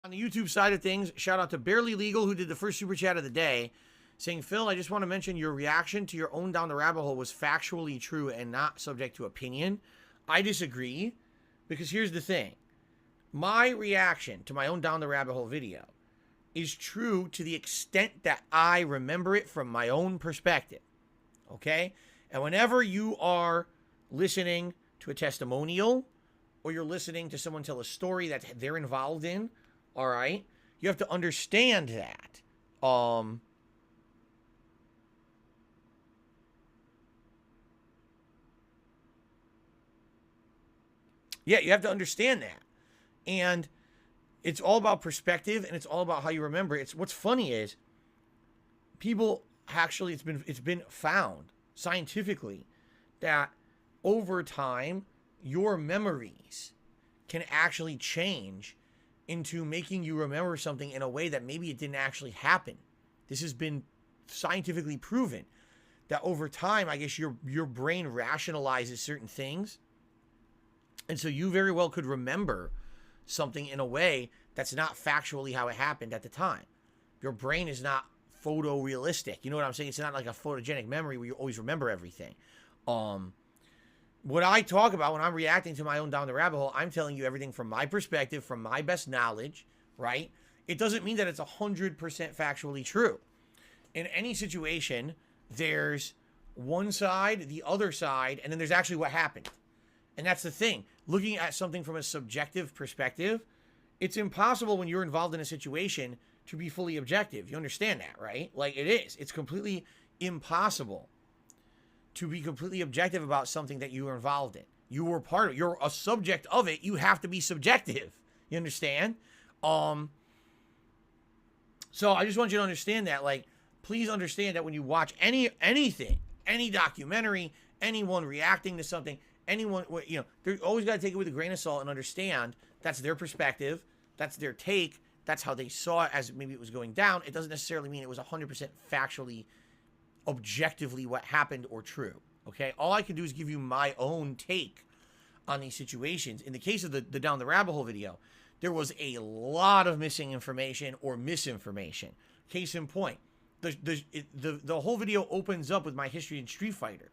On the YouTube side of things, shout out to Barely Legal, who did the first super chat of the day, saying, Phil, I just want to mention your reaction to your own Down the Rabbit Hole was factually true and not subject to opinion. I disagree, because here's the thing. My reaction to my own Down the Rabbit Hole video is true to the extent that I remember it from my own perspective. Okay? And whenever you are listening to a testimonial, or you're listening to someone tell a story that they're involved in, all right, you have to understand that. Yeah, you have to understand that. And it's all about perspective, and it's all about how you remember. It's what's funny is people actually, it's been found scientifically that over time your memories can actually change into making you remember something in a way that maybe it didn't actually happen. This has been scientifically proven that over time, I guess your brain rationalizes certain things. And so you very well could remember something in a way that's not factually how it happened at the time. Your brain is not photorealistic. You know what I'm saying? It's not like a photogenic memory where you always remember everything. What I talk about when I'm reacting to my own Down the Rabbit Hole, I'm telling you everything from my perspective, from my best knowledge, right? It doesn't mean that it's 100% factually true. In any situation, there's one side, the other side, and then there's actually what happened. And that's the thing. Looking at something from a subjective perspective, it's impossible when you're involved in a situation to be fully objective. You understand that, right? Like it is. It's completely impossible to be completely objective about something that you were involved in. You were part of it. You're a subject of it. You have to be subjective. You understand? So I just want you to understand that. Like, please understand that when you watch anything, any documentary, anyone reacting to something, anyone, you know, they're always got to take it with a grain of salt and understand that's their perspective, that's their take, that's how they saw it as maybe it was going down. It doesn't necessarily mean it was 100% factually, objectively what happened or true. Okay? All I can do is give you my own take on these situations. In the case of the Down the Rabbit Hole video, there was a lot of missing information or misinformation. Case in point, the whole video opens up with my history in Street Fighter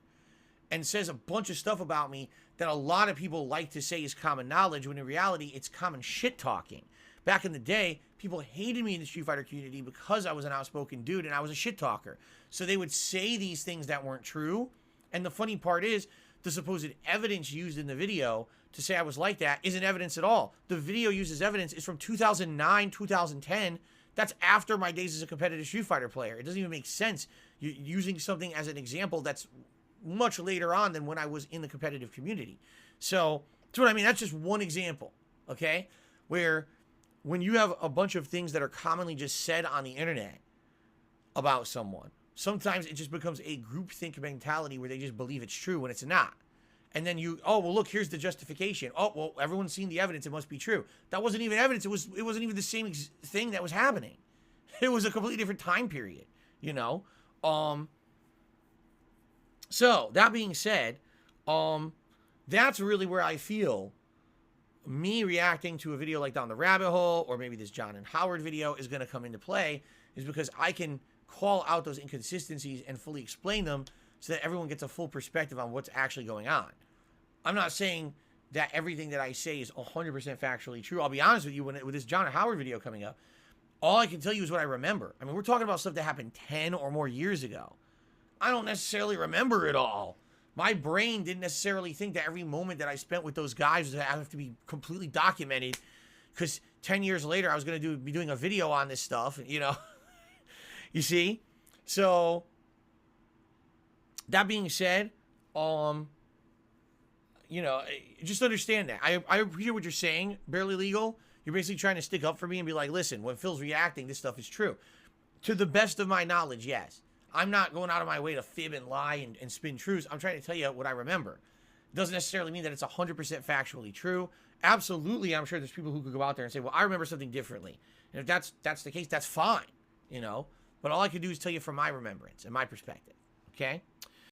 and says a bunch of stuff about me that a lot of people like to say is common knowledge, when in reality, it's common shit talking. Back in the day, people hated me in the Street Fighter community because I was an outspoken dude and I was a shit talker. So they would say these things that weren't true. And the funny part is, the supposed evidence used in the video to say I was like that isn't evidence at all. The video uses evidence is from 2009, 2010. That's after my days as a competitive Street Fighter player. It doesn't even make sense using something as an example that's much later on than when I was in the competitive community. So, that's what I mean. That's just one example, okay? Where when you have a bunch of things that are commonly just said on the internet about someone, sometimes it just becomes a groupthink mentality where they just believe it's true when it's not. And then oh, well, look, here's the justification. Oh, well, everyone's seen the evidence. It must be true. That wasn't even evidence. It wasn't even the same thing that was happening. It was a completely different time period, you know? So, that being said, that's really where I feel me reacting to a video like Down the Rabbit Hole, or maybe this John and Howard video, is going to come into play, is because I can call out those inconsistencies and fully explain them so that everyone gets a full perspective on what's actually going on. I'm not saying that everything that I say is 100% factually true. I'll be honest with you, with this John and Howard video coming up, all I can tell you is what I remember. I mean, we're talking about stuff that happened 10 or more years ago. I don't necessarily remember it all. My brain didn't necessarily think that every moment that I spent with those guys would have to be completely documented, because 10 years later I was going to be doing a video on this stuff, you know. You see? So, that being said, you know, just understand that. I appreciate what you're saying, Barely Legal. You're basically trying to stick up for me and be like, listen, when Phil's reacting, this stuff is true. To the best of my knowledge, yes. I'm not going out of my way to fib and lie and spin truths. I'm trying to tell you what I remember. It doesn't necessarily mean that it's 100% factually true. Absolutely, I'm sure there's people who could go out there and say, well, I remember something differently. And if that's the case, that's fine, you know. But all I can do is tell you from my remembrance and my perspective, okay?